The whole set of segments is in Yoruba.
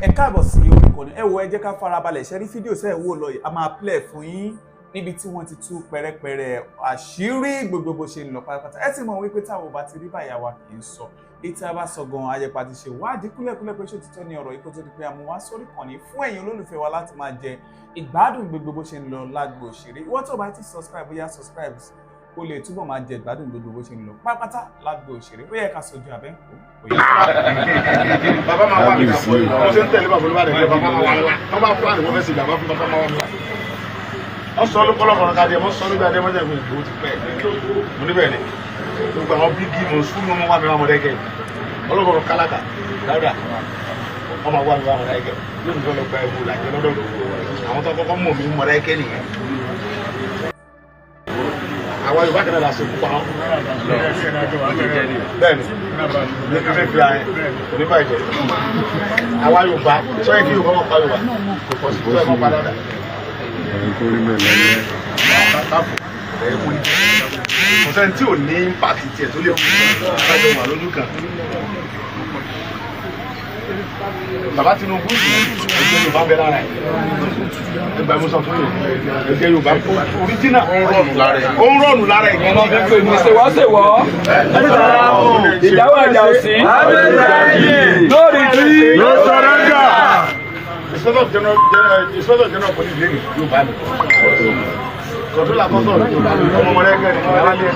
ẹ káàbọ̀ sí orí ìkànnì ẹ wo ẹ jẹ́ ká farabalẹ̀ ṣe rí fídíò sẹ́ẹ̀ wò lọ yìí a máa play fún yín níbi tí wọ́n ti tú pẹ̀rẹ̀pẹ̀rẹ̀ àṣírí gbogbo bó ṣe ń lọ pátápátá ẹ ti mọ̀ wípé táwọn bá ti rí báyà wa kì í sọ ètò àbá sọ gan ayẹpa ti ṣe wádìí kúlẹ̀kúlẹ̀ pé ṣòtítọ́ ni ọ̀rọ̀ yìí kó tó di pé a mú wá sórí ìkànnì fún ẹ̀yin olólùfẹ́ wa láti máa jẹ ìgbádùn gbogbo bó ṣe ń lọ lágbo òṣèré ìwọ tó bá ti subscribe bóyá subscribe o lè túbọ̀ máa jẹ ìgbádùn gbogbo bó ṣe ń lọ pátápátá lágbo òṣèré ó yẹ ká sojú abẹ́ bàbá máa wà nígbà fún yìí wọ́n ṣe ń tẹ̀lé bàbá olúbàdàn pé bàbá máa wà nígbà wọ́n bá fúlàní wọ́n fẹ́ sí bàbá fún bàbá máa wà nígbà. wọ́n sọ lọ́pọ̀lọpọ̀ káàdì wọ́n sọ nígbà dé mọ́jà ìgbìmọ̀ ìdòwò ti pẹ́ mo níbẹ̀ ni gbogbo àwọn bígì mọ̀ sún mọ́ wà mí wà mọ́dẹ́gẹ̀ ọlọ́pọ̀lọpọ̀ kálákà dáúdà wọ́n máa wà mí wà mọ́dẹ́gẹ̀ yóò ní fọlọ́ gba ewu làjẹ́ lọ́dọ̀ àwọn tó kọ́kọ́ mọ̀ mí mọ́dẹ́gẹ̀ nìyẹn. àwọn Yorùbá kan náà la ṣe kú pa wọn. bẹ́ẹ̀ni ní fífi fi ààyè onípa ìjẹ àwa Yorùbá sọyìn kí Yorùbá wọn pa Yorùbá kò pọ̀ sí tó ẹ̀ mọ́ padà dà. kò sẹ́ni tí ò ní pàtì tiẹ̀ tó lè fún ọjọ́ wà lójú kan. bàbá Tinubu ẹgbẹ́ Yorùbá bẹ lára ẹ̀ ẹgbẹ́ musa fún yìí ẹgbẹ́ Yorùbá oríjìnà ó ń rọrùn lára ẹ̀. ọ̀nà fífi ìṣèwọ́sèwọ́ ìdáwọ́ ẹ̀dá òsì lórí tí yóò sọ̀rọ̀ ń gà. Inspector General Police lè Yorùbá ni kọ̀tún làkọ́sọ̀ Yorùbá ni ọmọ mọ̀lẹ́gẹ́ ni ọ̀rá ní ẹ̀.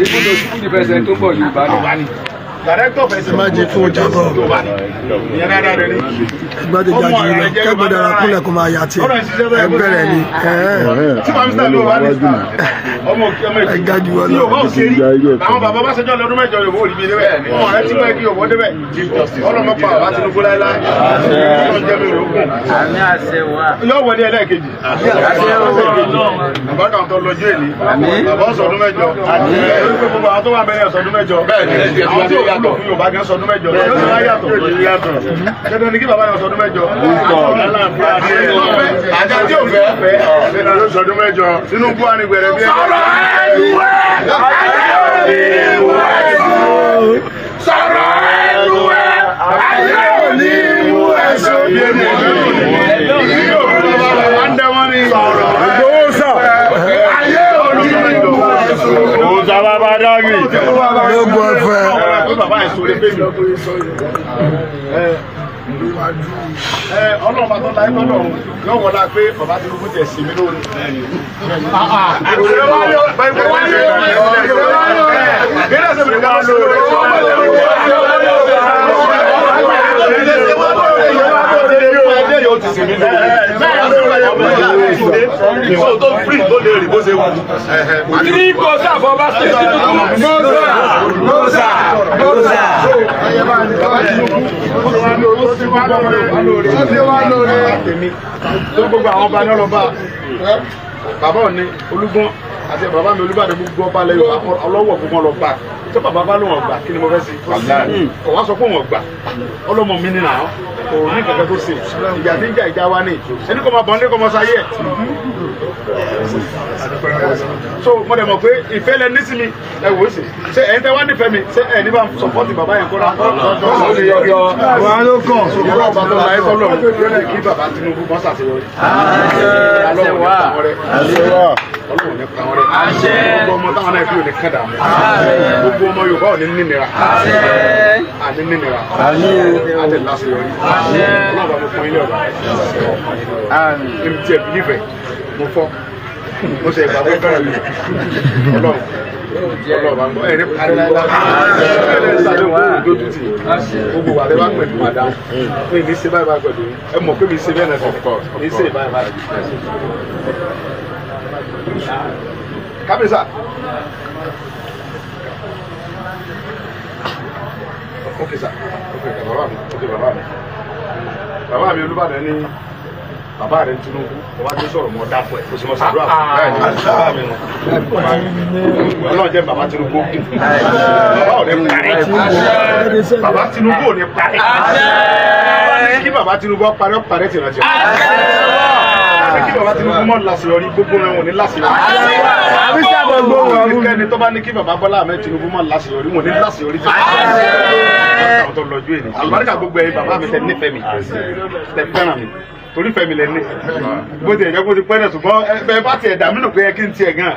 ibùdó síkúdì fẹsẹ̀ tó ń bọ̀ Yorùbá ni. Director fẹsẹ̀ má jẹ́ fún ọjà bọ̀. Yorùbá ni ìyẹn dáadáa rẹ ni. Ẹgbẹ́ tó jáde lọ kẹ́gbẹ́ dára kúnlẹ̀ kó máa yà tiẹ̀ ẹgbẹ́ rẹ̀ ni. tí màá mísítà ló wà ní ọmọ òkè ọmọ èkó Ẹ̀ga jù wọ́n tí lọ. Yorùbá ò ṣe rí àwọn bàbá bá ṣẹjọ́ lọ́dún mẹ́jọ Yorùbá ò rí mi débẹ̀ ọmọ rẹ tí wọ́n kí Yorùbá débẹ̀ ọlọ́mọpá àbá Tinubu láéláé ọlọ́run jẹ́ mi rògùn. àmì àṣẹ wa. yóò wọlé ẹlẹ́ẹ̀kejì bàbá kan tó lọ́jọ́ èlé bàbá ọ̀sọ̀dún mẹ́jọ orúkọ gbogbo àwọn tó wà bẹ́ẹ̀ ọ̀sọ̀dún mẹ́jọ àwọn tí ò wúlò fún Yorùbá gan ọ̀sọ̀dún mẹ́jọ yóò sọ yàtọ̀ dandan ni kí bàbá yẹn ọ̀sọ̀dún mẹ́jọ àjà tí ò fẹ́ fẹ́ yóò sọ̀dún mẹ́jọ Tinubu wà ní gbẹ̀rẹ̀ bí ẹ̀ sọ̀rọ̀ ẹ̀lúwẹ̀ ayé òní ìwú ẹ̀sọ́ bí ẹni Lóògùn ọ̀fẹ́. bàbá ẹ̀ sọ̀rọ̀ pé mi ọlọ́run bá tó láyé lọ́dọ̀ọ̀run yóò wọlá pé bàbá Tinubu tẹ̀ sí mi lórí. tí kò sábọ̀ bá ṣe gbogbo àwọn ọba ní ọlọ́ba bàbá òní Olúgbọ́n àti bàbá mi Olúbàdàn gbogbo ọba lẹ́yìn ọlọ́wọ̀ gbogbo ọlọ́ba tí bàbá bá lóun ọgbà kí ni mo fẹ́ sí kò wá sọ pé òun ọgbà ọlọ́mọ mi nínú àwọn kò ní kankan tó ṣe ìjà tí ń jà ìjà wa ní ẹni kò máa bọ̀ ní kò máa sáyé ẹ̀. so mo dẹ̀ mọ̀ pé ìfẹ́ lẹ ní sí mi ẹ wò ó sì ṣe ẹ̀yin tẹ́ wá nífẹ̀ẹ́ mi ṣe ẹ̀ ní bá sọ̀pọ̀tì bàbá yẹn kọ́ra Wà ló kàn. ṣùgbọ́n ọba tó láyé tọ́lọ̀ ló kí bàbá Tinubu bọ́ ṣàṣeyọrí. Ọlọ́run ní pa wọn rẹ̀. Gbogbo ọmọ táwọn náà fi òní kẹ́dà mọ́. Gbogbo ọmọ Yorùbá ò ní nínira. Àní nínira. Àti láṣeyọrí. Ọlọ́run bá mi pọ́n ilé ọ̀gá. Èmi tiẹ̀ bí nífẹ̀ẹ́ mo fọ́. Mo ṣe ìgbà pé bẹ́ẹ̀ ni Ọlọ́run. Ọlọ́run bá ń gbọ́ ẹ̀rí parí láíláí. Ẹ̀rí sáré òkú òdòdó tì. Gbogbo wà lẹ́ bá pẹ̀lú màdá. Pé mi ṣe báyìí báyìí pẹ̀lú. Ẹ mọ̀ pé mi ṣe bẹ́ẹ̀ náà sọ̀rọ̀. Mi ṣe báyìí báyìí. Kábíyèsí. Okay sir. Okay bàbá mi. Okay bàbá mi. Bàbá mi Olúbàdàn ní bàbá rẹ̀ Tinubu ọba tó sọ̀rọ̀ mọ́ dápọ̀ ẹ̀ kò sí mọ́ sàdúrà bẹ́ẹ̀ ni bàbá mi nù. Ọlọ́run jẹ́ bàbá Tinubu kù. Bàbá ò ní parí. Bàbá Tinubu ò ní parí. Kí bàbá Tinubu parí tìrántì. ní kí bàbá Tinubu mọ́ láṣeyọrí gbogbo wọn ò ní láṣeyọrí. Ẹnikẹ́ni tó bá ní kí bàbá Bọ́lá Ahmed Tinubu mọ́ láṣeyọrí wọn ò ní láṣeyọrí. Àwọn tó lọ́jú èdè àlùbáríkà gbogbo ẹ̀yin bàbá mi tẹ nífẹ̀ẹ́ mi tẹ fẹ́ràn mi torí fẹ́mi lẹ́ni bó ti ẹ̀jẹ̀ bó ti pẹ́ náà ṣùgbọ́n ẹ bá tiẹ̀ dàmí nù pé ẹ kí n tiẹ̀ gan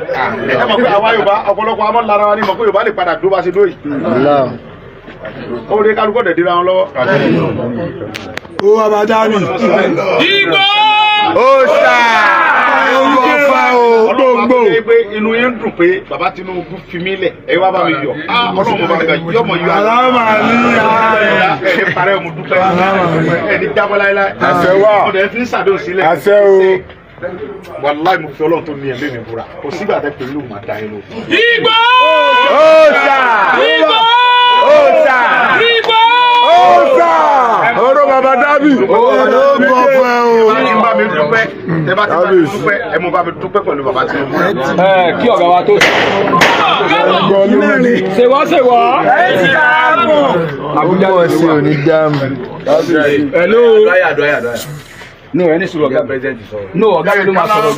ẹ mọ̀ pé àwa Yorùbá ọ̀pọ̀lọpọ̀ amọ̀ lára wa ni mọ̀ pé Yorùbá lè padà dó bá ṣe dóyìí. Ó rí kálukọ́ dẹ̀ dira wọn lọ́wọ́. Ó wà bá dá mi. Ìgbò. Ó sà. Ó gbọ́ fa o. Gbogbo. Pé inú yẹn ń dùn pé bàbá Tinubu fi mí lẹ̀ ẹ wá bá mi yọ̀. Ọlọ́run mo bá mi yọ̀ mọ̀ yọ̀. Aláma ní ààrẹ. Ẹ parẹ́ mo dúpẹ́. Ẹ ní jábọ́ láíláí. Àṣẹ wà. Ọ̀dẹ̀ fi ń ṣàdéhùn sílẹ̀. Àṣẹ o. Wàláì mo fi Ọlọ́run tó ní ẹ̀mí mi búra. Kò sígbà tẹ́ pẹ̀lú màá dá yín lò. Ìgbò. Ó sà. Ìgbò. Ó sà. Ìgbò. Ó sà. Ọ̀rọ̀ bàbá Dábì. Ó gbọ́ fẹ́ o. Ẹ bá mi dúpẹ́. Ẹ bá ti bá mi dúpẹ́. Ẹ mú bá mi dúpẹ́ pẹ̀lú bàbá Tinubu. Kí ọ̀gá wa tó sọ. Ṣèwọ́. Àbújá wọ̀ sí òní dáàmù. Hello. No, ẹni sọ̀rọ̀ ọ̀gá president sọ̀rọ̀. No, ọ̀gá mi ló máa sọ̀rọ̀.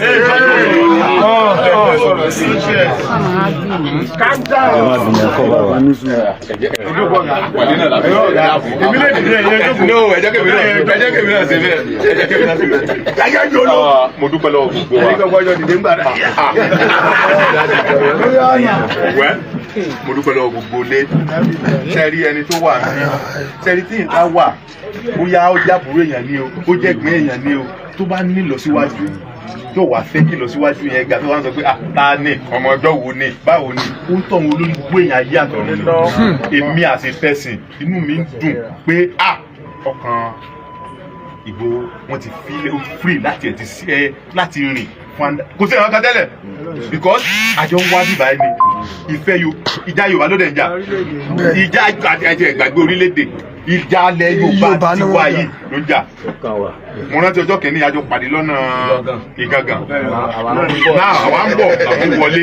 Mo dúpẹ́ lọ́wọ́ gbogbo wa. Mo dúpẹ́ lọ́wọ́ gbogbo lé. Sẹ́rí ẹni tó wà ní. Sẹ́rí tí ìta wà. Bóyá ó jábùrú èèyàn ní o, ó jẹ́ gbé èèyàn ní o, tó bá ní ìlọsíwájú tó wà fẹ́ kí ìlọsíwájú yẹn ga tó wá ń sọ pé ta ni ọmọ ọjọ́ wo ni báwo ni ó ń tọ̀hún olórí gbogbo èèyàn ayé àtọ̀run ni èmi àti fẹ́sìn inú mi ń dùn pé ọkàn Ìgbòho wọn ti free láti rìn kò sí ẹ̀rọ kan tẹ́lẹ̀ because àjọ ń wá bíbá ẹni ìfẹ́ ìjà Yorùbá ló dẹ̀ ń jà ìjà ìgbàgbé orílẹ̀-èdè ìjà alẹ́ Yorùbá ti wá yìí ló ń jà mo rántí ọjọ́ kẹ́ni àjọ pàdé lọ́nà Ìgangan náà àwa ń bọ̀ àwọn wọlé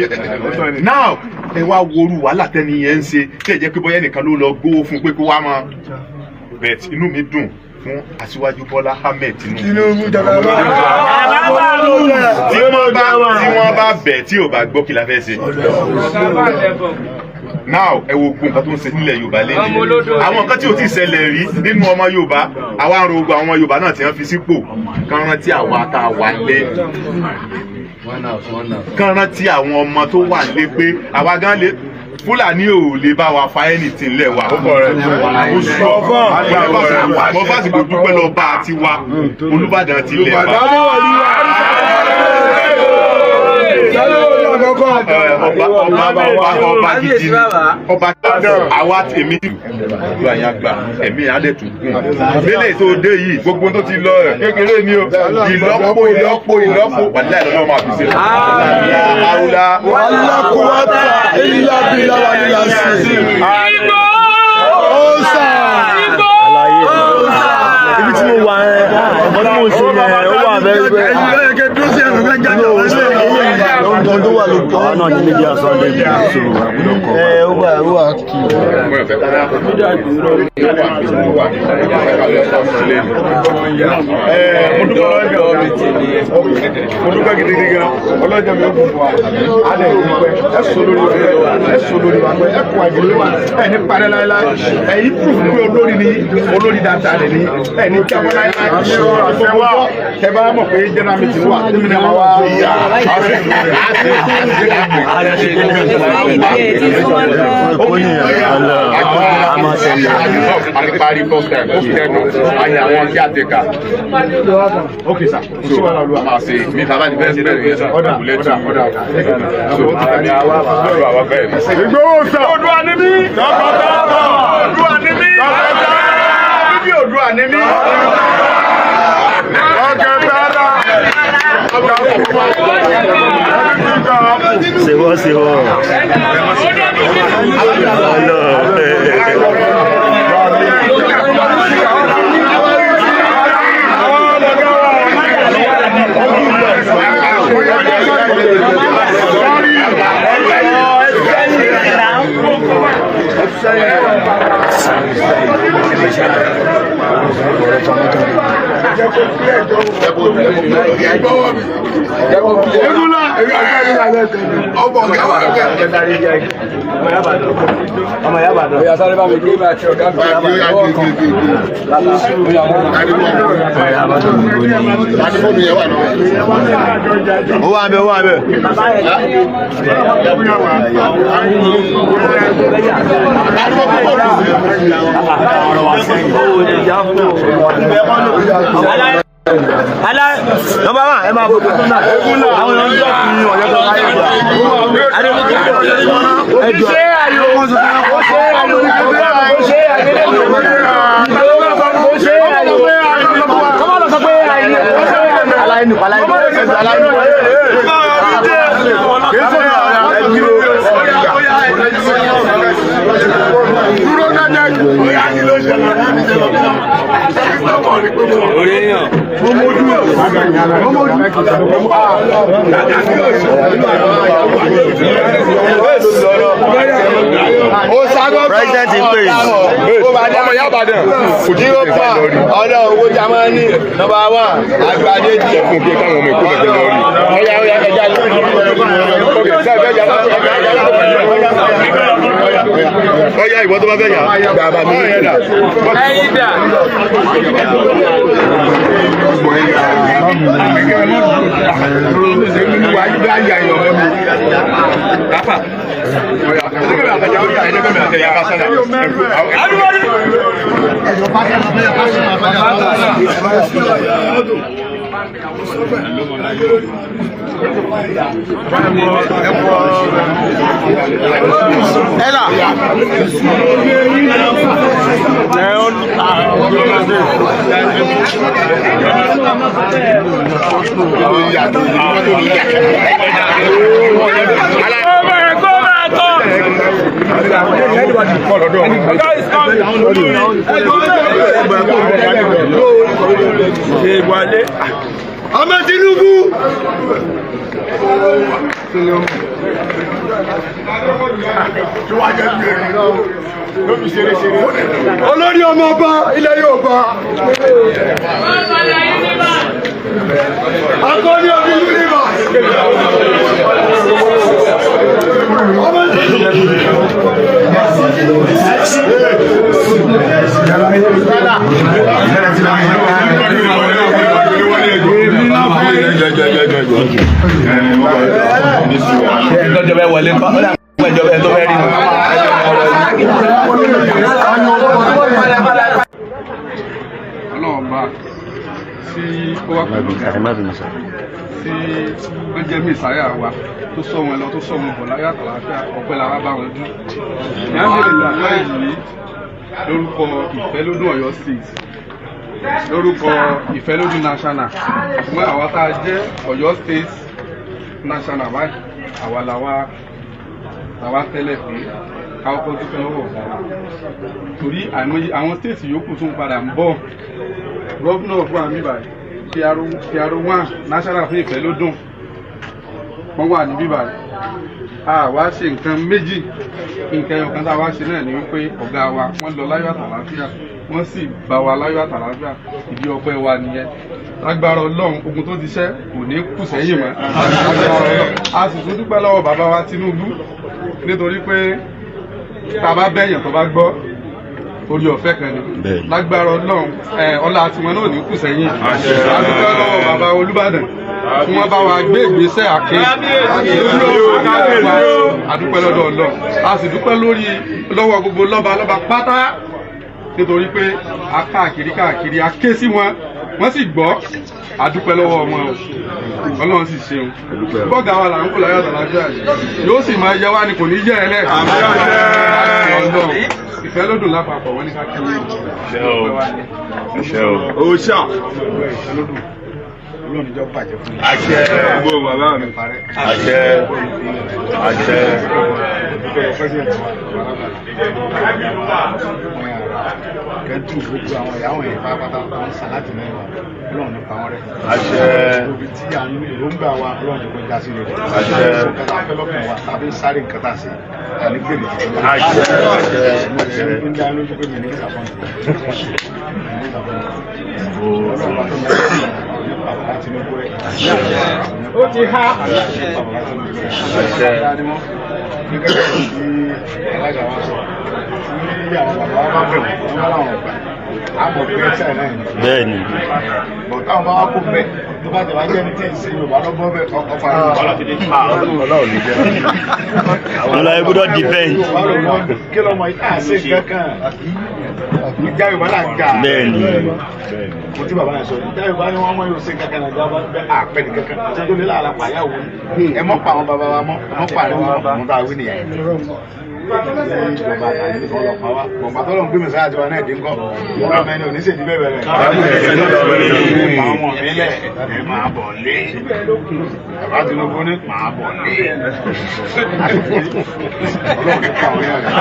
náà ẹ wá woru wàhálà tẹ́ni yẹn ń ṣe tí ẹ jẹ́ pé bóyá nìkan ló lọ gbówó fún pé kó wá mọ́ bẹ́ẹ̀ inú mi dùn fún Aṣíwájú Bọ́lá Ahmed Tinubu tí wọ́n bá bẹ̀ tí ò bá gbọ́ kí la fẹ́ ṣe. Now ẹ wo gbogbo nǹkan tó ń ṣe nílẹ̀ Yorùbá lẹ́yìn àwọn nǹkan tí ò tí ì ṣẹlẹ̀ rí nínú ọmọ Yorùbá àwa ń ro gbogbo àwọn Yorùbá náà tí wọ́n fi sípò kán rántí àwa tá a wà lé kán rántí àwọn ọmọ tó wà lé pé àwa gan lè Fúlàní ò lè bá wa fa anything lẹ̀ wá. Mo sọ mo bá sì dúpẹ́ lọ bá a ti wá Olúbàdàn ti lẹ̀ wá. Ọba gidi ọba àwa tèmi ìlú àyàgbà ẹ̀mí alẹ́ tún gùn délé tó dé yìí gbogbo tó ti lọ kékeré ni o ìlọ́po wàlẹ́ ìlọ́nà máa fi ṣe. àwùlá alákùwátà ìlàbílà wà nílà sí ó sà ibi tí mo wà ẹ ọmọ tí mo ṣe yẹn ó wà bẹ́ẹ̀ bẹ́ẹ̀ ohun tó wà lókè ọ̀hún náà ní media Sunday bí so àbúrò kọ. ó wà kí mo dúpẹ́ gidigidi gan ọlọ́jà mi ó kún fún wa alẹ́ ìdúpẹ́ ẹ sọ lórí wa ẹ sọ lórí wa ẹ kún àgbélé wa ẹ ní parẹ́ láéláé ẹ̀yin proof pé olórí ni olórí dáadáa rẹ̀ ni ẹ ní jábọ́ láéláé àṣẹ wa ẹ bá mọ̀ pé general meeting wà tẹ́mi náà wá ìyá àpárí first time ó tẹnu àyè àwọn kí á tẹ̀ka. ok sir kò sí wàhálà olúwa máa ṣe mi tàbá ní bẹ́ẹ̀ bẹ́ẹ̀ yẹn sọ ọ̀dà ọ̀dà so àmì àwa bẹ́ẹ̀ ni. Ìgbòho sọ Oòduà ni mí Oòduà ni mí bíbí Oòduà ni mí. C'est bon. ọmọ yàrá bàdàn. ìyá sáré bá mi gbé bá ti ọ̀gá mi. ó wà bẹ ó wà bẹ. Nọ́mbà 1 ẹ máa bọ̀ àwọn èèyàn ń jọ fún ọ̀yọ́ tó láyé ìgbà. Ẹjọ́ ṣé ayò wọn sọ fún ọ ṣé ayò ṣé ayò ṣé ayò kọ́mọ lọ sọ pé ayò aláìní aláìní dúró náà oyà ni ló ṣẹlẹ̀ orí èèyàn president ń pè ọmọ Ìbàdàn òjìrò pa ọ̀dọ̀ owó jamani nọ́mbà 1 àgbàdé jẹ fún kí káwọn ọmọ ìkó mẹ́tẹ́ lórí ọ̀yà ẹja ọ̀yà ìwọ tó bá fẹ́ yà bàbá mi ẹ̀dà ẹ̀yìn dà ọmọ Tinubu olórí ọmọ ọba ilẹ̀ Yorùbá akọni ọdún yúnífà ẹjọ́ bẹ wọlé kọ́ ẹjọ́ bẹ tó fẹ́ rí mi. Ọlọ́run bá tí ó wá pẹ̀lú tí ó jẹ́ mẹ́sàáyà wa tó sọ wọn lọ tó sọ wọn bọ̀ láyé àtàlàáfíà ọpẹ́ làwa bá wọn dún. ìyáàmìlélà láì yìí lórúkọ Ìfẹ́lódùn Ọ̀yọ́ state lórúkọ Ìfẹ́lódùn national fún àwa tá a jẹ́ Ọ̀yọ́ state national báyìí àwa làwa tẹ́lẹ̀ pé káwọ́ kọ́ dúpẹ́ lọ́wọ́ ọ̀gá wa torí àwọn state yòókù tún padà ń bọ̀ gọ́vnà fún àmì báyìí PR1 national fún Ìfẹ́lódùn wọ́n wà ní bíbáyìí àwa ṣe nǹkan méjì nǹkan ẹyọkan tá a wá ṣe náà ni wípé ọ̀gá wa wọ́n lọ láyọ̀ àtàlàáfíà wọ́n sì bá wa láyọ̀ àtàlàáfíà ìdí ọpẹ́ wa nìyẹn lágbára Ọlọ́run ogun tó ti ṣẹ́ kò ní kù sẹ́yìn mọ́ a sì tún dúpẹ́ lọ́wọ́ bàbá wa Tinubu nítorí pé tá a bá bẹ̀yàn tó bá gbọ́ orí ọ̀fẹ́ kan ni lágbára Ọlọ́run ọlá tiwọn náà ní kù sẹ́yìn a dúpẹ́ lọ́wọ́ bàbá Olúbàdàn tí wọ́n bá wa gbé ìgbésẹ̀ àké àdúpẹ́ lọ́dọ̀ Ọlọ́run a sì dúpẹ́ lọ́wọ́ gbogbo lọ́ba pátá nítorí pé a káàkiri a ké sí wọn wọ́n sì gbọ́ àdúpẹ́ lọ́wọ́ wọn Ọlọ́run sì ṣeun bọ́gà wa là ń kó láyọ̀ àtàlàáfíà yóò sì máa yẹ wá ni kò ní yẹ ẹ lẹ́ẹ̀kan Ọlọ́run Ìfẹ́lódùn lápapọ̀ wọ́n ní ká kí wọ́n Ọlọ́run jọ bàjẹ́ fún mi. Àṣẹ gbogbo bàbá mi. Àṣẹ. Kẹ́ntù gbogbo àwọn ìyàwó yẹn pátápátá wọn sàláàtì mẹ́wàá Ọlọ́run nípa wọn rẹ̀. Àṣẹ. Ibi tí àwọn èròǹgbà wa Ọlọ́run ti kọjá sí rẹ̀. Àṣẹ. Kẹta fẹ́lọ́kùn wa tàbí sáré nǹkan tà sí. Àní gbèrè. Àṣẹ. Àṣẹ. Mo ṣe ń dá lójú pé mi ní ìsàkọ́ǹtì. ó ti há. Bẹ́ẹ̀ni. Bọ̀táwọn bá wá kó bẹ̀ tó bá tẹ̀wá jẹ́ ní tí ìṣe Yorùbá lọ́gbọ́n bẹ̀ ọkọ̀ Ọlọ́run ní jẹ́. Ọlá ibùdó defend. Kí lọ́mọ ìta ṣe kankan? Ìjà Yorùbá là ń jà. Bẹ́ẹ̀ni. Mo tí bàbá yẹn sọ, ìjà Yorùbá ni wọ́n mọ̀ yóò ṣe kankan náà jábọ̀ bẹ́ẹ̀ àpẹ́ ní kankan. Ṣé tó lé láàlá pàyàwó? Ẹ mọ́ pa àwọn bàbá wa mọ́, ẹ mọ́ pa àwọn bàbá wa mọ́ wí nìyẹn. Bọ̀m̀bà tọ́lọ̀ ń gbé mi sáyà tí wọn náà dín kọ́. Ọmọ ẹni oníṣèdí bẹ̀rẹ̀ rẹ̀. Àwọn ọmọ mi lẹ̀ ẹ máa bọ̀ lé. Bàbá Tinubu ní máa bọ̀ lé. Ọlọ́run kí kàwé yẹn rẹ̀.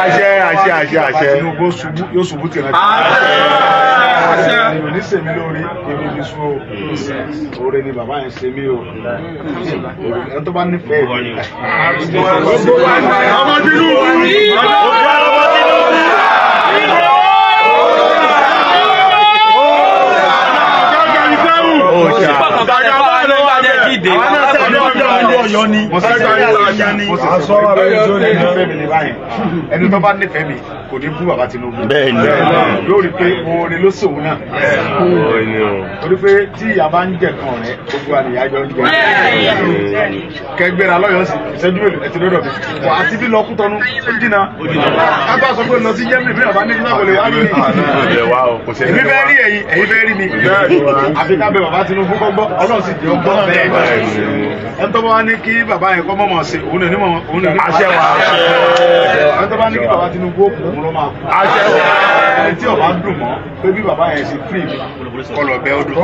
Àṣẹ. Tinubu yóò ṣubú tìrẹ. Oníṣèmí lórí ibi ibi sún o. Oore ni bàbá yẹn ṣe mí o. Ẹ tó bá nífẹ̀ẹ́ mi. Ọmọ Tinubu! Ẹni tó bá nífẹ̀ẹ́ mi kò ní bú bàbá Tinubu. Bẹ́ẹ̀ni. Yóò rí pé oore ló sòun náà. Torí pé tí ìyá bá ń jẹ kan rẹ̀ gbogbo àníyájọ́ ń jẹ. Kẹgbẹ́ra lọ́yọ̀ọ́ sí ìṣẹ́jú mélòó ẹ ti lọ́dọ̀ mi. Wà á ti bí lọ Kútọ́nù ó jìnnà. Kápá sọ pé lọ sí Germany bí bàbá ní fúnà kò lè wá rí mi. Èmi fẹ́ rí ẹ̀yin, ẹ̀yin fẹ́ rí mi. Àfi ká bẹ bàbá Tinubu kọ́ gbọ́, Ọlọ́run sì jẹ́ ọgbọ́n bẹ́ẹ̀. Ẹ tó bá wá ní kí bàbá yẹn kọ́ mọ̀mọ́ sí òun ní mọ̀ òun ní Àṣẹ wa. ẹ tó bá ní kí bàbá Tinubu ó kù òun ló máa kú. Àṣẹ wa. Ẹni tí ọba dùn mọ́ pé bí bàbá yẹn ṣe fún ìbí kọlọ̀bẹ ọdún.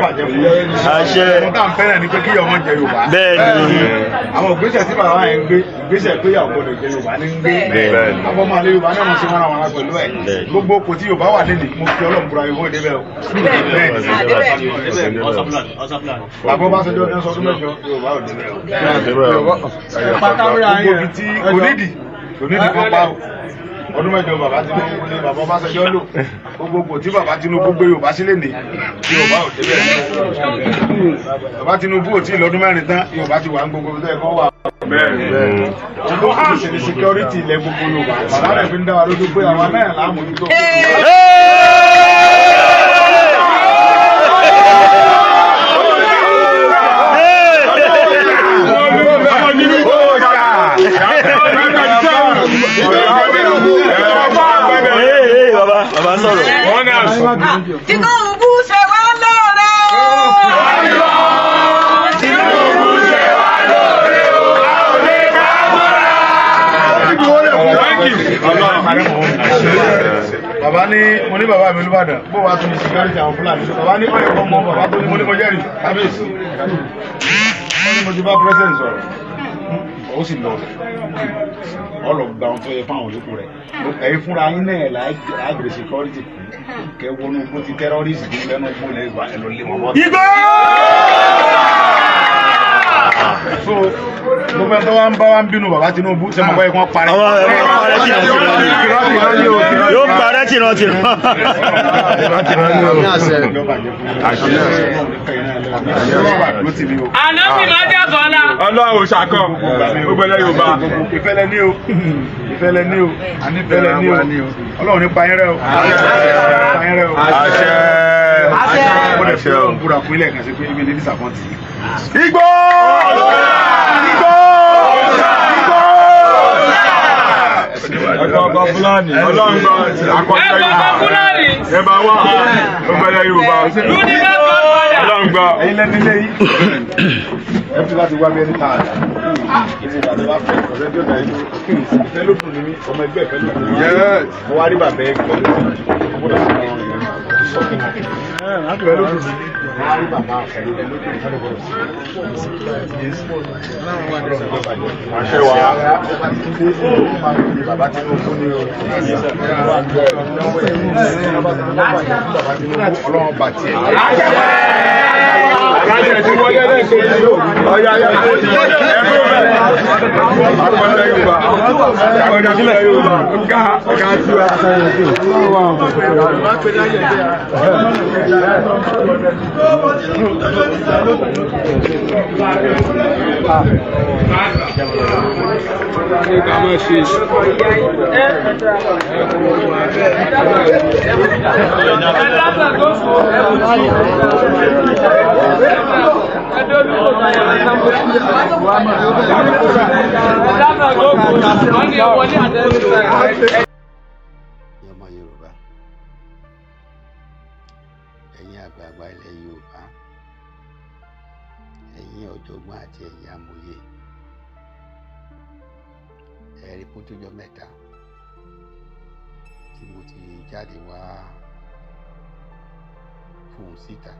Àṣẹ. Mo kà ń fẹ́ràn ni pé kí ọmọ jẹ Yorùbá. Bẹ́ẹ̀ni. Àwọn ìgbésẹ̀ tí bàbá yẹn ń gbé ìgbésẹ̀ pé ìyàwó gbọdọ̀ jẹ Yorùbá ní ń gbé. Àwọn ọmọ alẹ́ Yorùbá náà mọ̀ sí wọn àwọn pẹ̀lú ẹ̀. Gbogbo kò tí Yorùbá wà nílì mo fi Ọlọ́run búra ìwé ìdébẹ̀ o. Bàbá Ọbásanjọ́ ní ọsọdún mẹ́jọ Yorùbá ò débẹ̀ o. Gbogbo ibi tí kò nídìí kan pa o. Ọdún mẹ́jọ bàbá Tinubu ní bàbá Ọbásanjọ́ lò. Gbogbo tí bàbá Tinubu gbé Yorùbá sílẹ̀ ní Yorùbá ò débẹ̀. Bàbá Tinubu ò tí ì lọ́dún mẹ́rin tán Yorùbá ti wà ń gbogbo tó ẹ̀kọ́ wà. Gbogbo kí ṣe ní security ilẹ̀ gbogbo Yorùbá. Bàbá rẹ̀ fi ń dá wa lójú pé àwa náà láàmójútó. Bàbá sọ̀rọ̀. Tinubu ṣe wá lóore o. Tinubu ṣe wá lóore o. A ò lè ká mọ́ra. Bàbá ní mo ní bàbá mi Olúbàdàn bó wàá tún security àwọn Fúlàní. Bàbá ní ọ̀yẹ̀ kan mọ́ bàbá tó ní mo ní mo jẹ́rìí kábíyèsí. Wọ́n ní mo ti bá president sọ̀rọ̀. Ó sì lọ ọlọ́gba ohun tó yẹ fáwọn olókùn rẹ̀. Ẹ̀yin fúnra yín náà láàgbèrè security kẹ wọnú bó ti terrorist tó lẹ́nu bó lẹ́yìn bá ẹ lọ lé wọn bọ́. Igbó! So gbogbo ẹni tó wá ń bá wa ń bínú bàbá Tinubu ṣe mọ̀ báyìí kan parẹ́. Yóò parẹ́ tìrantìran. Àná fi máa jẹ́ sọ́lá. Ọlọ́run ṣàkọ́ gbogbo ẹlẹ́ Yorùbá. Ìfẹ́lẹ́ ní o, ìfẹ́lẹ́ ní o, ìfẹ́lẹ́ ní o. Ọlọ́run ní payín rẹ̀ o. Payín rẹ̀ o. Àṣẹ. Mo lè fi Ọlọ́run búra fún ilé ẹ̀kan sí pé ibi ní disappoint. Igbó! Igbó! Ọ̀pọ̀ Fúlàní. Ọlọ́run gbọ́ akọ́ṣẹ́ Yorùbá. Ẹ bá wà gbogbo ẹlẹ́ Yorùbá. Ọlọ́run gbọ́. Ẹ̀yin lẹ́ni ilé yìí. Ẹ fi láti wá bí ẹni tààrà. Ìfẹ́ ìbàdàn bá fẹ́ ọ̀sẹ̀ tí ó dà yín. Ìfẹ́ ló dùn ní mí, ọmọ ẹgbẹ́ ìfẹ́ ló dùn ní mí. Mo wá rí bàbá ẹ̀ pẹ̀lú ọgbọ́dọ̀ sí àwọn èèyàn. Ìfẹ́ ló dùn ní mí. Mo wá rí bàbá pẹ̀lú ìfẹ́ ló dùn ní mí. Àṣẹ wa. Bàbá Tinubu ní o. Ọlọ́run bá tiẹ̀. káyọ̀ tí wọ́n yẹ lẹ́sẹ̀ yìí ọ̀yà ẹ̀kọ́ bẹ̀rẹ̀ àpẹẹrẹ Yorùbá ọ̀dà sílẹ̀ Yorùbá ká tú wa. Ká má ṣe ọmọ Yorùbá, ẹ̀yin àgbààgbà ilẹ̀ Yorùbá, ẹ̀yin ọ̀jọ̀gbọ́n àti ẹ̀yin amòye, ẹ̀rí kó tó jọ mẹ́ta tí mo ti jáde wá fún síta.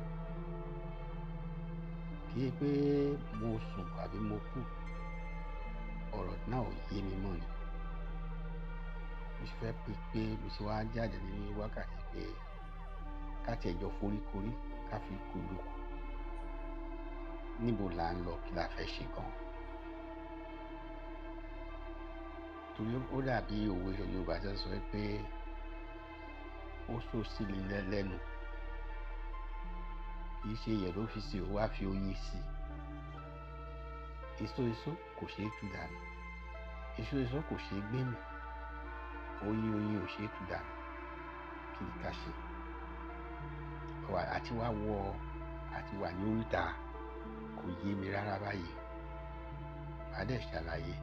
Kì í pé mo sùn àbí mo kú, ọ̀rọ̀ náà ò yé mi mọ́ ni. Mo sì fẹ́ pé mo sì wá jáde nínú wákàtí pé ká tẹ̀jọ́ foríkorí ká fi kú lóko. Níbo là ń lọ, kí la fẹ́ ṣe gan? Torí ó dàbí òwe Yorùbá tó sọ pé ó sọ sílẹ̀ lẹ́nu, kì í ṣe yẹ̀ ló fi sí o wá fi oyin sí. Èso kò ṣeé tú dànù, èso kò ṣeé gbé mì, oyin ò ṣeé tú dànù. Kí ni ká ṣe? Àti wà ní oríta kò yé mi rárá báyìí. Màá dẹ̀ ṣàlàyé.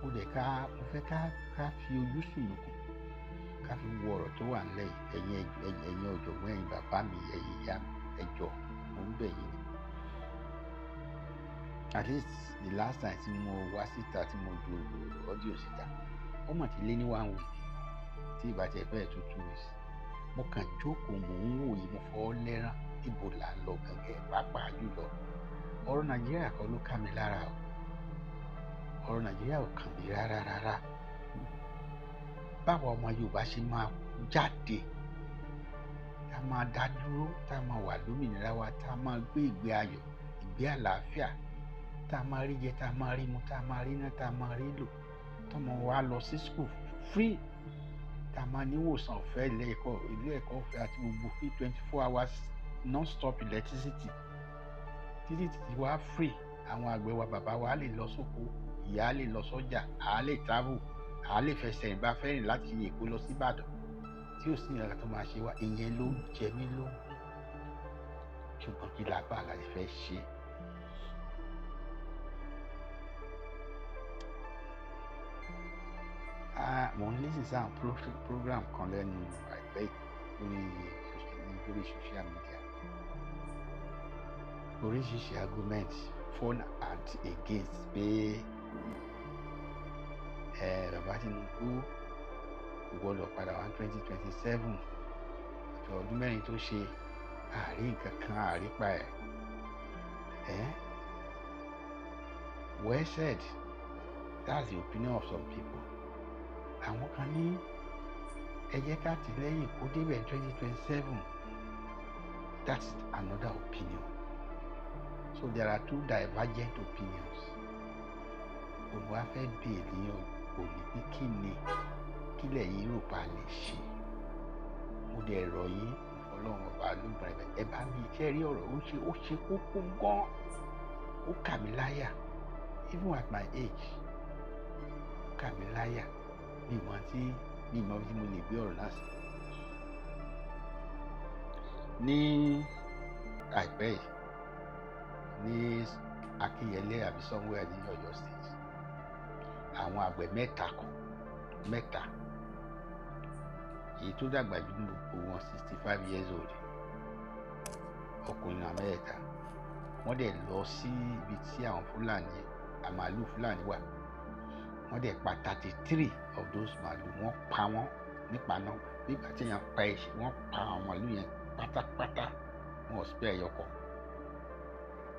Mo fẹ́ ká fi ojú sùnùkùn ká fi wo ọ̀rọ̀ tó wà nílẹ̀ yìí. Ẹ̀yin ọ̀jọ̀gbọ́n, ẹ̀yin bàbá mi, ẹ̀yin ìyá mi, ẹ jọ̀ọ́, mo ń bẹ̀ yín ni. At least the last time tí mo wá síta tí mo ju audio síta, ó mọ̀ tí lé ní 1 week tí ìbàjẹ́ bẹ́ẹ̀ tó 2 weeks. Mo kàn jókòó, mò ń wòye, mo fọ́ lẹ́rán níbo là ń lọ gangan, pàápàá jùlọ ọ̀rọ̀ Nàìjíríà kan ló ká mi lára o. Ọ̀rọ̀ Nàìjíríà ò kàn mí rárá. Báwo ọmọ Yorùbá ṣe máa jáde, tá a máa dá dúró, tá a máa wà lómìnira wa, tá a máa gbé ìgbé ayọ̀, ìgbé àlàáfíà, tá a máa rí jẹ, tá a máa rí mu, tá a máa rí ná, tá a máa rí lò, tọ́mọ wa lọ sí school free, tá a máa níwòsàn ọ̀fẹ́, ilé ẹ̀kọ́ ọ̀fẹ́ àti gbogbo free 24 hours non-stop electricity, títí wá free. Àwọn àgbẹ̀ wa, bàbá wa lè lọ sóko, ìyá lè lọ sọ́jà, àá lè travel, àá lè fẹsẹ̀ ìbá fẹ́rìn láti Èkó lọ sí Ìbàdàn, tí ò sí ìrìnàjò tó máa ṣe wá. Ìyẹn ló ń jẹ mí lógún. Ṣùgbọ́n kí la bá la fẹ́ ṣe? Mo ń lé sísá àwọn program kan lẹ́nu àìpẹ́ lórí social media. Oríṣiríṣi argument for and against pé bàbá Tinubu kò gbọdọ̀ padà wá 2027, àti ọdún mẹ́rin tó ṣe àárí nǹkan kan àrípa ẹ̀. Well said. That's the opinion of some people. Àwọn kan ní ẹ jẹ́ ká tì lẹ́yìn kó débẹ̀ 2027. That's another opinion. So there are two divergent opinions. Òun wá fẹ́ béèrè yàn òní pé kílẹ̀ yìí rò pa lè ṣe. Mo dẹ̀ rọ̀ yín Ọlọ́run ọba lóbìnrin ẹ bá mi jẹ́ rí ọ̀rọ̀ ó ṣe kókó gan, ó kà mí láyà, even at my age ó kà mí láyà. Mi mọ̀ tí mo lè gbé ọ̀rọ̀ náà sí. Ní àìpẹ́ yìí ní Akínyẹlé àbí somewhere ní Ọ̀yọ́ state, àwọn àgbẹ̀ mẹ́ta èyí tó dàgbà jù ní gbogbo wọn 65 years old, ọkùnrin Amẹ́ríkà, wọ́n dẹ̀ lọ sí ibi tí àwọn Fúlàní àmàlù Fúlàní wà. Wọ́n dẹ̀ pa 33 of those màlúù, wọ́n pa wọ́n nípa náà nígbà tí èèyàn pa ẹṣin, wọ́n pa àwọn màlúù yẹn pátápátá, wọn ò sí bẹ́ẹ̀ yọkọ̀.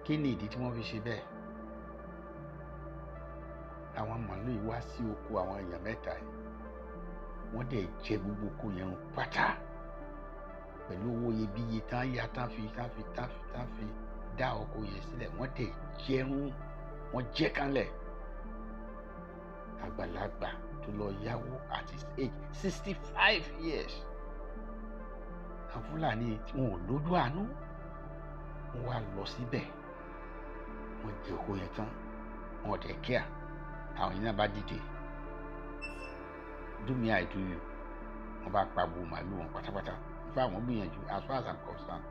Kí ni ìdí tí wọ́n fi ṣe bẹ́ẹ̀? Àwọn màlúù yìí wá sí oko àwọn èèyàn mẹ́ta yìí, wọ́n dẹ̀ jẹ gbogbo oko yẹn pátá pẹ̀lú owó iyebíye tán yá tán fi dá oko yẹn sílẹ̀ wọ́n dẹ̀ jẹrun wọ́n jẹ́ kánlẹ̀ àgbàlagbà tó lọ yáwó at his age 65 years àwọn Fúlàní tí wọn ò lójú àánú wọ́n wá lọ síbẹ̀ wọ́n jẹ oko yẹn tán wọn ò dẹ̀ kíá àwọn yìí náà bá dìde do me I do you wọ́n bá pa gbogbo màálù wọn pátápátá fún àwọn gbìyànjú as far as I'm concerned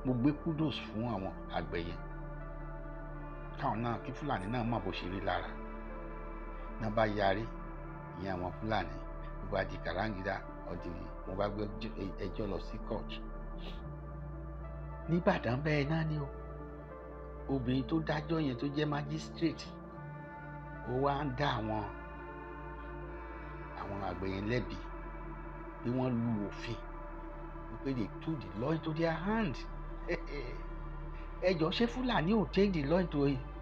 mo gbé kudos fún àwọn àgbẹ̀ yẹn káwọn náà kí Fúlàní náà má bó ṣe rí lára náà bá yarí ìyẹn àwọn Fúlàní gbogbo àdì kàráǹgídá ọ̀dìrì mo bá gbé ẹjọ́ lọ sí court nìbàdàn bẹ́ẹ̀ náà ni o obìnrin tó dájọ́ yẹn tó jẹ́ magistrate ó wá ń dá àwọn àgbẹ̀ yẹn lẹ́bi bí wọ́n lu òfin wípé they took the law into their hand ẹjọ́ ṣé Fúlàní ò take the law into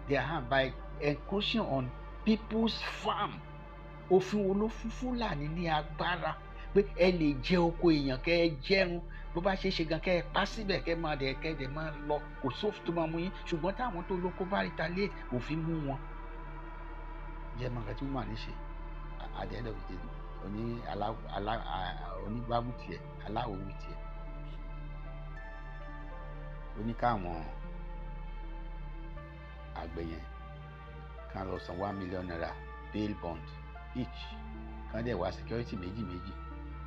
their hand by encroaching on people's farm òfin wo ló fún Fúlàní ní agbára pé ẹ lè jẹ oko èèyàn kẹ ẹ jẹrun bó bá ṣe ṣe gan kẹ ẹ pa síbẹ̀ kẹ máa dẹ̀ kẹ ẹ dẹ̀ máa lọ kò sófin tó máa mú yín ṣùgbọ́n táwọn tó lóko bá retaliate òfin mú wọn jẹ́ màkà tí wọ́n máa ní ṣe àdéhùn ìdíje onígbàgbù tiẹ̀ aláwòrán tiẹ̀ oníkàwọn àgbẹ̀ yẹn kan lọ san 1 million naira bail bond each kan dẹ̀ wá security méjì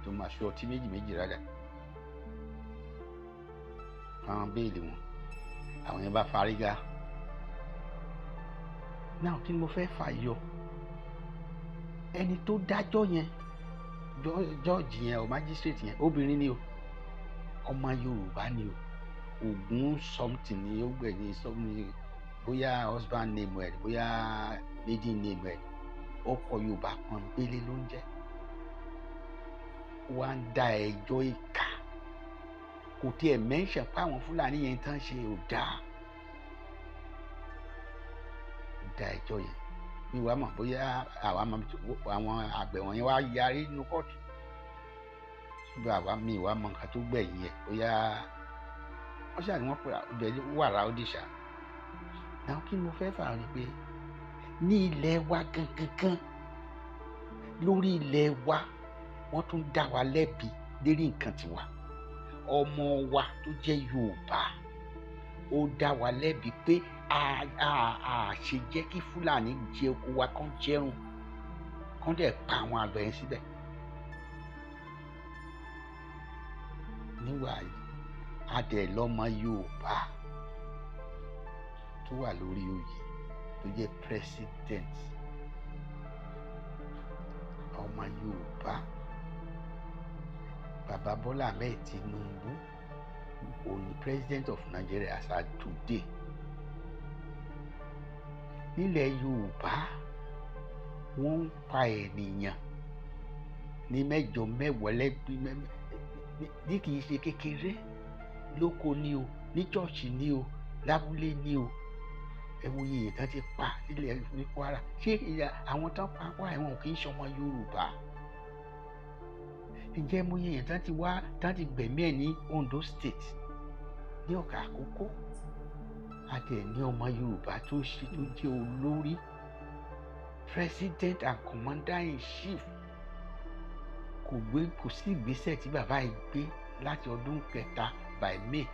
tó máa ṣọ́ ọtí méjì rádà àwọn béèlì wọn àwọn yẹn bá fárígá náà kí ni mo fẹ́ fàyọ ẹni tó dájọ́ yẹn jọ́ọ̀jì yẹn o magistrate yẹn obìnrin ni o ọmọ Yorùbá ni o Ògún something ni ó gbẹ̀yìn something bóyá husband name ẹ̀ bóyá lady name ẹ̀ ọkọ Yorùbá kan gbélé ló ń jẹ́ wá ń dá ẹjọ́ ìkà kò tiẹ̀ mention pé àwọn Fúlàní yẹn tán ṣe ò dáa ó dá ẹjọ́ yẹn mi wàá mọ̀ bóyá àwọn àgbẹ̀ wọ̀nyẹn wá yarí nínú kóòtù ṣùgbọ́n mi wàá mọ̀ nǹkan tó gbẹ̀yìn yẹn bóyá wọ́n ṣàní wọ́n pè ọbẹ̀ wàrà ó dìṣà náà kí ni mo fẹ́ fà rí pé ní ilẹ̀ wa gangan lórí ilẹ̀ wa wọ́n tún dá wa lẹ́bi lérí nǹkan tiwa ọmọ wa tó jẹ́ Yorùbá ó dá wa lẹ́bi pé a ṣe jẹ́ kí Fúlàní jẹ oko wa kán jẹrun kán dẹ̀ pa àwọn àgbẹ̀ yẹn síbẹ̀ níwà yìí adẹ̀ lọ́mọ Yorùbá tó wà lórí oyè tó jẹ́ president ọmọ Yorùbá Bàbá Bọ́lá Ahmed Tinubu òní president of Nigeria as at today nílẹ̀ Yorùbá wọ́n ń pa ènìyàn ní mẹ́jọ mẹ́wàá lẹ́bí ní kìí ṣe kékeré lóko ni o ní chọ́ọ̀chì ni o lábúlé ni o ẹ̀wọ̀n yìí tán ti pa nílẹ̀ ní Kwara ṣé àwọn tán pa Kwara ẹ̀wọ̀n kì í ṣọmọ Yorùbá ǹjẹ́ mo yẹ tán ti wá tán ti gbẹ̀mí ẹ̀ ní Ondo State ní Ọ̀kà Àkókó àti ẹ̀ ní ọmọ Yorùbá tó jẹ́ olórí president and commander in chief kò sí ìgbésẹ̀ tí bàbá yìí gbé láti ọdún kẹta by May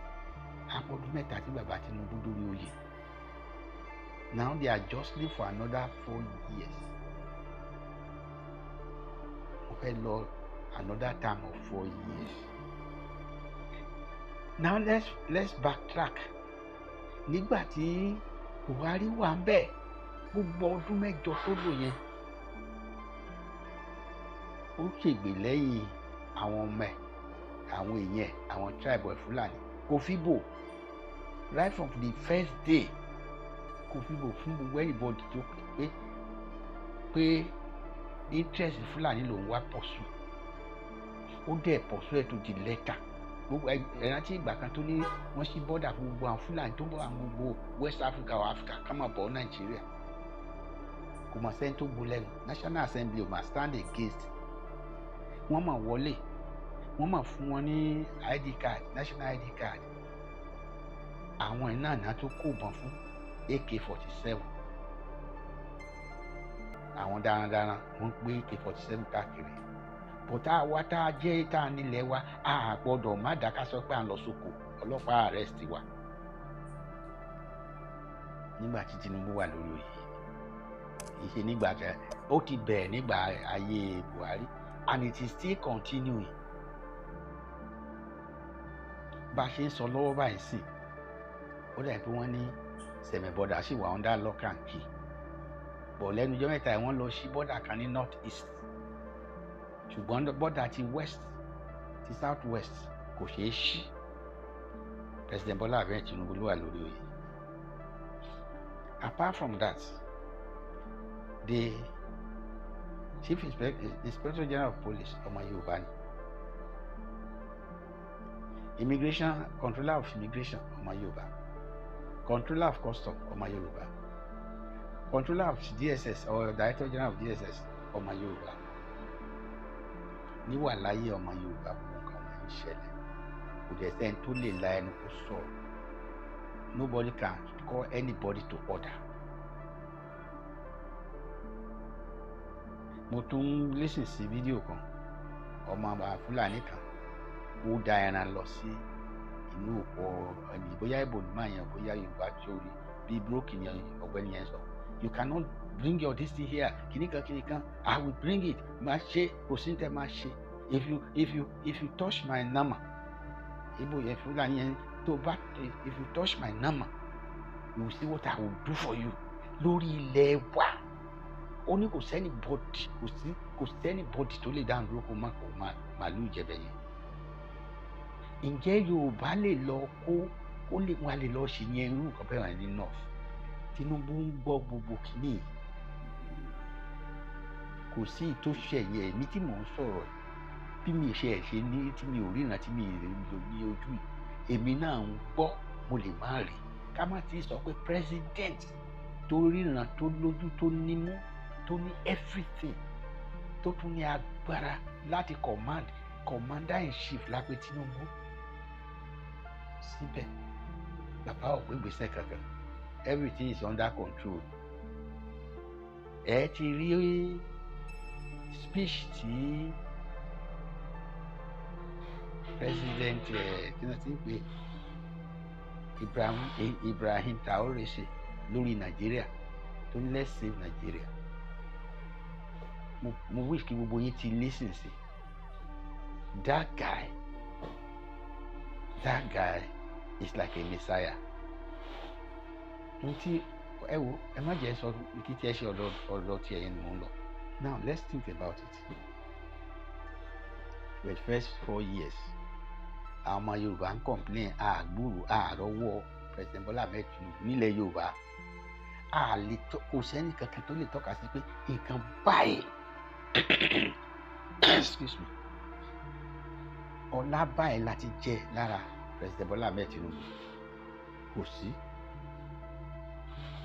àpọ̀dún mẹ́ta tí bàbá Tinubu dórí oyè now they are jostling for another 4 years mo fẹ́ lọ another term of 4 years now let's backtrack nígbà tí Buhari wà ń bẹ̀ gbogbo ọdún mẹ́jọ tó lò yẹn ó ṣègbè lẹ́yìn àwọn ọmọ ẹ̀ àwọn èèyàn àwọn tribe of Fulani kò fi bò right from the first day kò fi bò fún gbogbo anybody tó pé interest Fulani ló ń wá pọ̀sù ó dẹ̀ pọ̀sù ẹ̀ tó di lẹ́tà gbogbo ẹ̀rántí ìgbà kan tó ní wọ́n ṣí bọ́dà fún gbogbo àwọn Fulani tó bọ̀ àwọn gbogbo West Africa or Africa ká máa bọ̀ Nàìjíríà kò mọ̀ sẹ́ni tó gbó lẹ́nu National Assembly ò máa stand against wọ́n máa wọlé wọ́n máa fún wọn ní ID card national ID card àwọn iná náà tó kó ìbọn fún AK-47 àwọn darandaran wọ́n gbé AK-47 káàkiri bọ́tà wa tá a jẹ́ tá a nílẹ̀ wa a gbọ́dọ̀ má dáká sọ pé à ń lọ sóko ọlọ́pàá arrest wa nígbà tí Tinubu wà lórí oyè ìṣe nígbà tí ó ti bẹ̀rẹ̀ nígbà ayé Buhari and it is still continuing bá a ṣe ń sọ lọ́wọ́ báyìí sí ó dà pé wọ́n ní sẹ̀mẹ̀bọ̀dà sì wà under lock and key bọ̀ lẹ́nu ọjọ́ mẹ́ta wọ́n lọ sí bọ́dà kan ní north east ṣùgbọ́n bọ́dà ti west ti south west kò ṣeé ṣí President Bola Ahmed Tinubu ló wà lórí oyè. Apart from that, the Chief Inspector General of Police ọmọ Yorùbá ni, Immigration Controller of Immigration ọmọ Yorùbá, Controller of Custom ọmọ Yorùbá, Controller of DSS or Director General of DSS ọmọ Yorùbá. Níwà láyé ọmọ Yorùbá kò nǹkan wọn ń ṣẹlẹ̀, kò dẹ̀ sẹ́ni tó lè la ẹnu kó sọ̀rọ̀. Nobody can call anybody to order. Mo tún listen sí fídíò kan ọmọ Fúlàní kan ó da ẹran lọ sí inú òpó ẹni bóyá ìbò ní máa yẹn bóyá Yorùbá sórí bí broken yẹn ọ̀gbẹ́ni yẹn sọ you cannot bring your this thing here kìnìkan I will bring it máa ṣe kò sí ní tẹ máa ṣe if you touch my nama ibo yẹn Fúlàní yẹn tó bá if you touch my nama you will see what I will do for you lórí ilẹ̀ wa ó ní kò sẹ́ni bọ́dì tó lè dáhùn dúró kó má kó màálù jẹ̀bẹ̀ yẹn. Ǹjẹ́ Yorùbá lè lọ kó lè wá lè lọ ṣe yẹn irú nǹkan bẹ́ẹ̀ ní north Tinubu ń gbọ́ gbogbo kìíní kò sí ìtòṣẹ̀yẹ èmi tí mò ń sọ̀rọ̀ bí mi ṣe ẹ̀ ṣe ní tí mi ò ríran tí mi ò lò ní ojú yìí èmi náà ń gbọ́ mo lè má rí ká má ti sọ pé president tó ríran tó lójú tó nímú tó ní everything tó tún ní agbára láti commander in chief lápẹ́ Tinubu síbẹ̀ bàbá ò gbé gbèsè kankan everything is under control ẹ ti rí speech tí president kí ló ti ń pè Ibrahim Traore ṣe lórí Nàìjíríà tó ní let's save Nigeria mo wish kí gbogbo yín ti listen sí that guy is like a messiah nti ẹ wo ẹ má jẹ́ sọ kí tí ẹ ṣe ọ̀dọ̀ tí ẹ̀yin mò ń lọ now let's think about it for the first 4 years àwọn ọmọ Yorùbá ń complain àgbúrò àrọ́wọ́ President Bola Ahmed Tinubu nílẹ̀ Yorùbá kò sẹ́ni kankan tó lè tọ́ka sí pé nǹkan báyìí excuse me ọlá báyìí láti jẹ lára President Bola Ahmed Tinubu kò sí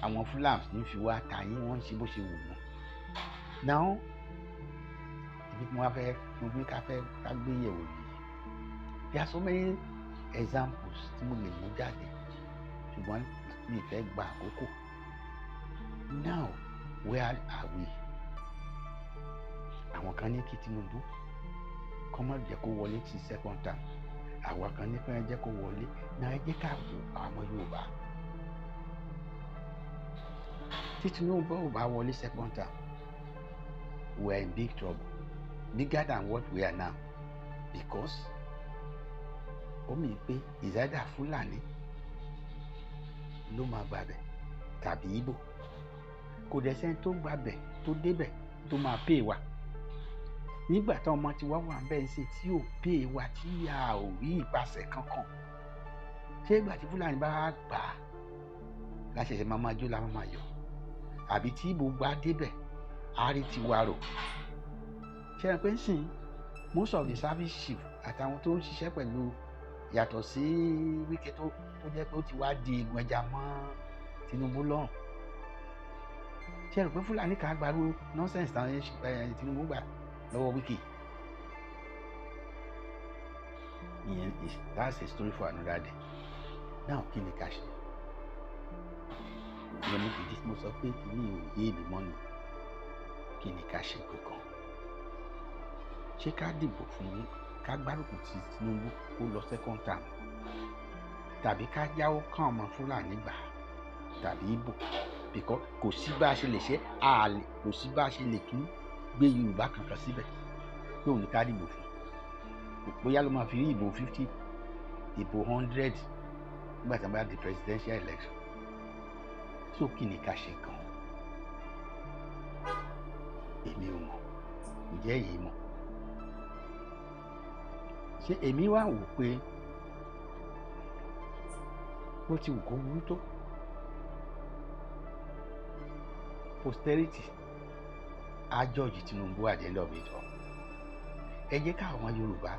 àwọn Fúlàní ń fi wá tàyín wọ́n ń ṣe bó ṣe wù wọ́n now ibi tí wọ́n fẹ́ mo bí ká gbé yẹ̀wò yìí there are so many examples tí mo lè mú jáde ṣùgbọ́n mi fẹ́ gba àkókò now where are we àwọn kan ní kí Tinubu kọ́ má jẹ́ kó wọlé sí second term àwọn kan ní kí wọ́n jẹ́ kó wọlé náà ẹ jẹ́ ká wò àwọn Yorùbá tí Tinubu ò bá wọlé second term we are in big trouble bigger than what we are now because ó mì pé ìzádà Fúlàní ló máa gbàbẹ̀ tàbí Ìgbò kò dẹ̀ sẹ́ni tó gbàbẹ̀ tó débẹ̀ tó máa pè wá nígbà tí ọmọ ti wá wà bẹ́ẹ̀ ṣe tí ò pè wá tí a ò rí ìpàṣẹ kankan ṣé ìgbà tí Fúlàní bá gbà á láṣẹṣẹ máa jó la máa yọ àbí tí Ìgbò gbà débẹ̀ á rí tiwa rò ṣe é pé ń sìn most of the service chief àtàwọn tó ń ṣiṣẹ́ pẹ̀lú yàtọ̀ sí Wike tó jẹ́ pé ó ti wá di egun ẹja mọ́ Tinubu lọ́rùn ṣe rò pé Fúlàní kan gbarú nonsense táwọn Tinubu gbà lọ́wọ́ Wike ìyẹn that's a story for another day náà kí ni ká ṣe ìyẹn ní ìdí tí mo sọ pé kí ni òye mi mọ́nu kí ni ká ṣe kankan ṣé ká dìbò fún ká gbárùkù ti Tinubu kó lọ second term tàbí ká jáwọ́ kán ọmọ Fúlàní gbà tàbí Ìgbò because kò sí bá a ṣe lè ṣe àlè kò sí bá a ṣe lè tún gbé Yorùbá kankan síbẹ̀ pé òun ká dìbò fún bóyá ló máa fi rí ìbò 50 ìbò 100 nígbà tí wọ́n bá di presidential election so kí ni ká ṣe gan èmi ò mọ̀ ǹjẹ́ èyí mọ̀ ṣé èmi wá wò pé bó ti wù kó burú tó posterity á judge Tinubu at the end of it all ẹ jẹ́ káwọn Yorùbá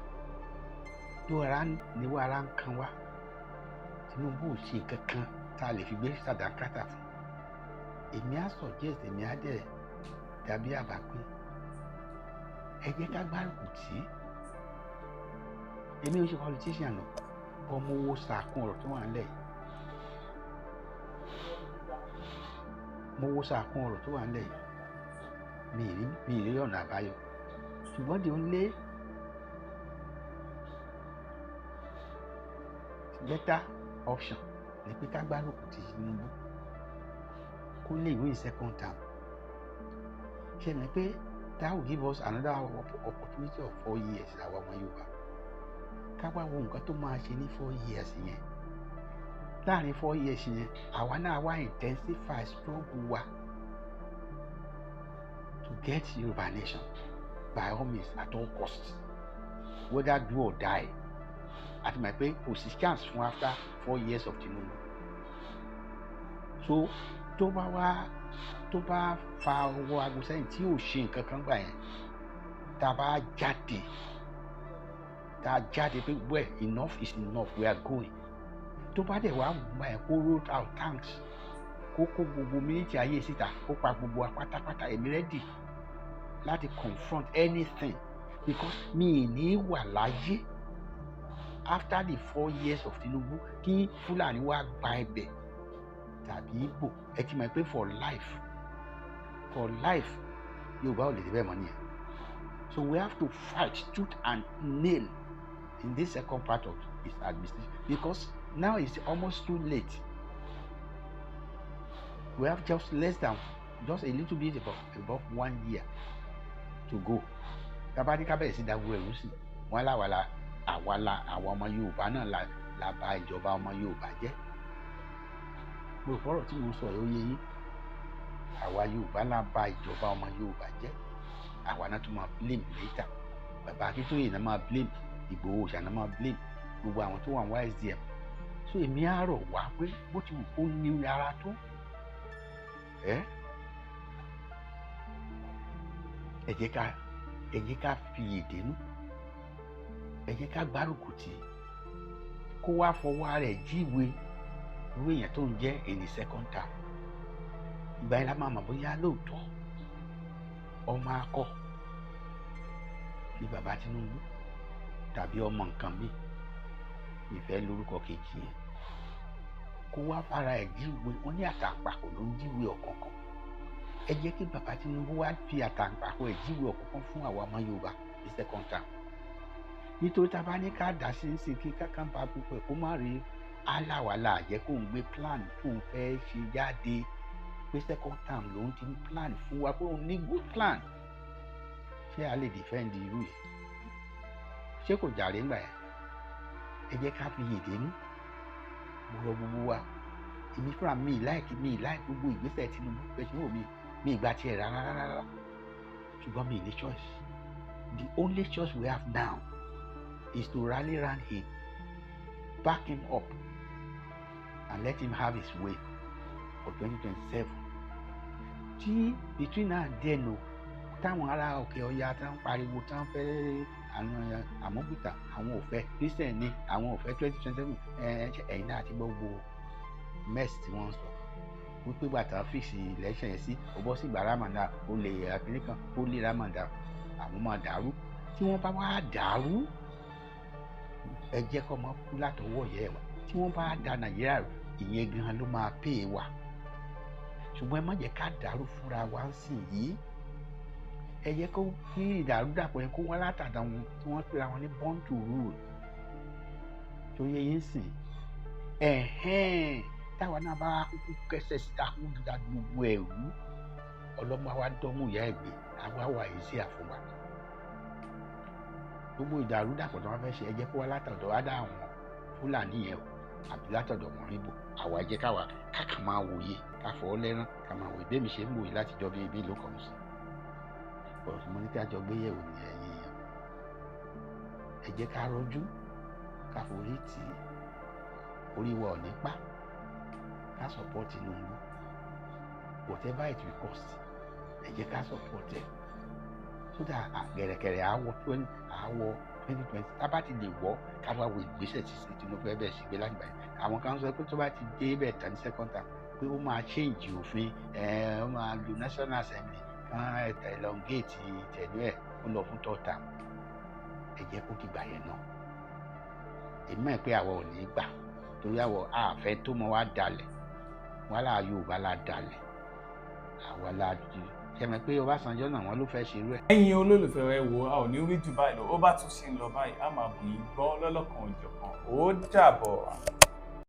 ní wàrà ń kan wá Tinubu ò ṣe kankan tá a lè fi gbé sàdákàtà fún èmi á suggest èmi á dẹ̀ dàbí àbá pé ẹ jẹ́ ká gbárùkù tí èmi ò ṣe politician lọ ọmọ owó sàkún ọ̀rọ̀ tó wà nílẹ̀ yìí mo wo sàkún ọ̀rọ̀ tó wà nílẹ̀ yìí mi ì rí ọ̀nà àbáyọ ṣùgbọ́n di only better option ni pé ká gbárùkù ti Tinubu kó lè win second term ṣe ni pé that will give us another opportunity of 4 years àwọn ọmọ Yorùbá ká wá wo nǹkan tó máa ṣe ní 4 years yẹn láàrin 4 years yẹn àwa náà wá intensify struggle wa to get Yorùbá nation by all means at all costs whether do or die àti mọ̀ pé kò sí chance fún after 4 years of Tinubu so tó bá fa owó aago sẹ́yìn tí ò ṣe nǹkan kan gbà yẹn tá a bá jáde pé well enough is enough we are going tó bá dẹ̀ wá gbà yẹn kó roll out tanks kó gbogbo mílítì ayé síta kó pa gbogbo pátápátá èmi ready láti confront anything because mi ì ní wà láyé after the 4 years of Tinubu kí Fúlàní wá gba ẹbẹ̀ tàbí Ìgbò ẹ ti mọ̀ pé for life Yorùbá ò lè dé bẹ́ẹ̀ mọ́ nìyẹn so we have to fight tooth and nail in this second part of his administration because now it's almost too late we have just a little bit above 1 year to go tabadi kábẹ̀rẹ̀ sí dáwọ́ ẹ̀rú sí wọn àwọn ọmọ Yorùbá náà la bà ìjọba ọmọ Yorùbá jẹ́ gbogbo ọ̀rọ̀ tí mo sọ yóò yé yín àwa Yorùbá la bà ìjọba ọmọ Yorùbá jẹ́ àwa náà tún máa blame later bàbá Akíntóyè náà máa blame Ìgbòho Òòṣà náà máa blame gbogbo àwọn tó wà ní YSDM so èmi á rọ̀ wá pé bó ti wù kó ní ara tó ẹ jẹ́ ká fi èdènú ẹ jẹ́ ká gbárùkù tì kó wá fọwọ́ rẹ̀ jíwèé irú èèyàn tó ń jẹ́ ènì second term ìgbà yẹn la máa mọ̀ bóyá lóòótọ́ ọmọ akọ ní bàbá Tinubu tàbí ọmọ nǹkan mi ìfẹ́ lórúkọ kejì yẹn kó wá fara ẹ̀ jíwèé wọn ní àtàǹpàkò ló ń jíwèé ọ̀kọ̀ọ̀kan ẹ jẹ́ kí bàbá Tinubu wá fi àtàǹpàkò ẹ̀ jíwèé ọ̀kọ̀ọ̀kan fún àwa ọmọ Yorùbá ní second term nítorí tá a bá ní ká dá sí ń sìn kí kákan bá gbogbo ẹ̀ kó má rí aláwàlà jẹ́ kó ń gbé plan tó ń fẹ́ ṣe jáde pé second term ló ń ti ń plan fún wa pé òun ní good plan ṣé a lè defend irú yìí ṣé kò jàre ńgbà yẹn ẹ jẹ́ ká fi yèdè nú gbogbo wa èmi fúnra mi láì gbogbo ìgbésẹ̀ Tinubu pẹ̀sìmọ́ mi ìgbà tiẹ̀ rárá ṣùgbọ́n mi ní choice the only choice we have now is to rally round him back him up and let him have his way for 2027 tí between now and then o táwọn ará òkè ọya tá ń pariwo tá ń fẹ́ àwọn àmọ́bùtà àwọn ò fẹ́ Christian ní àwọn ò fẹ́ 2027 ẹ̀yin náà ti gbọ́ gbogbo mess tí wọ́n sọ wípé bàtà fíìsì election yẹn sí ọbọ̀ sí ìgbà Ramadan ó lè àkíní kan ó lè Ramadan àwọn máa dàrú tí wọ́n bá wá dàrú ẹ jẹ́ kó máa kú látọwọ́ yẹ wa tí wọ́n bá da Nàìjíríà ìyẹn gan ló máa pè é wà ṣùgbọ́n ẹ má jẹ́ ká dàrú fúnra wa ń sìn yìí ẹ jẹ́ kó kí ìdàrúdàpọ̀ yẹn kó wá látàdá wọn tí wọ́n pera wọn ní born to rule tó yẹ yín sìn táwa náà bá kúkú kẹsẹ̀ síta kó da gbogbo ẹ̀rú ọlọ́mọ wa dọ́mú ìyá ẹ̀gbẹ́ àwa wà yìí sí àfọwà gbogbo ìdàrúdàpọ̀ tó wọ́n fẹ́ ṣe ẹ jẹ́ kó wá látọ̀dọ̀ wá dá àwọn Fúlàní yẹn o àbí látọ̀dọ̀ wọn ríbò àwa jẹ́ káwa káàkà máa wòye ká fọ́ lẹ́rán ká máa wòye bẹ́ẹ̀ mi ṣe ń wòye láti jọ bí ibi ló kàn sí ọ̀rọ̀ tí mo ní kí a jọ gbé yẹ̀wò ní ẹ̀yìn yẹn ẹ jẹ́ ká rọ́jú ká forí tì í orí wa ò ní pa ká support Tinubu whatever it will cost ẹ jẹ́ ká support ẹ̀ so that gẹ̀rẹ̀gẹ̀rẹ̀ àwọ̀ 2020 tábà ti lè wọ́ ká wá wo ìgbésẹ̀ tí Tinubu fẹ́ bẹ̀ sí gbé láti báyìí àwọn kan sọ pé tó bá ti dé bẹ̀ tán ní second term pé ó máa change òfin ó máa lo National Assembly kan elongate tẹ̀lé ẹ̀ ó lọ fún third term ẹ jẹ́ kó dìgbà yẹn náà èmi mọ̀ pé àwa ò ní gbà torí àwọ̀ àfẹ́ tó mọ wá dalẹ̀ wàhálà Yorùbá la dalẹ̀ àwa la di ṣẹmẹ pé Ọbásanjọ́ náà wọn ló fẹ́ ṣerú ẹ̀. ẹ̀yin olólùfẹ́ ẹ wo a ò ní rí jù báyìí lọ ó bá tún ṣe ń lọ báyìí a máa bù yín gbọ́ lọ́lọ́kan òjọ̀kan ó dàbọ̀.